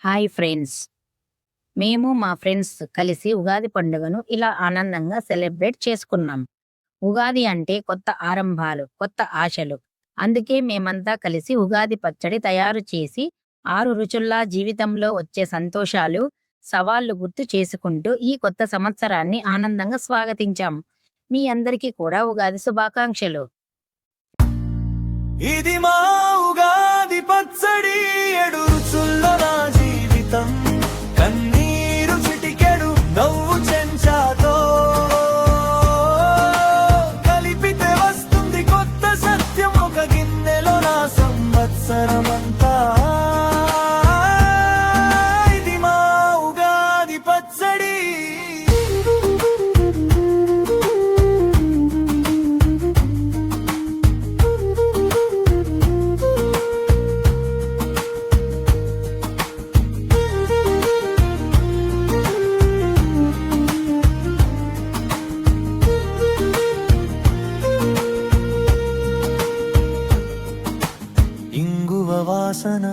Hi friends, మేము మా friends కలిసి ఉగాది పండుగను ఇలా ఆనందంగా సెలబ్రేట్ చేసుకున్నాం. ఉగాది అంటే కొత్త ఆరంభాలు, కొత్త ఆశలు. అందుకే మేమంతా కలిసి ఉగాది పచ్చడి తయారు చేసి 6 రుచుల్లా జీవితంలో వచ్చే సంతోషాలు, సవాళ్లు గుర్తు చేసుకుంటూ ఈ కొత్త సంవత్సరాన్ని ఆనందంగా స్వాగతించాం. మీ అందరికీ కూడా ఉగాది శుభాకాంక్షలు. ఇది మా ఉగాది పచ్చడి, 7 రుచుల్లో నా జీవితం. కన్నీరు చిటికెడు, నవ్వు చెంచాతో కలిపితే వస్తుంది కొత్త సత్యం. ఒక గిన్నెలో నా సంవత్సరమంతా. ఇది మా ఉగాది పచ్చడి. ఇంగువ వాసన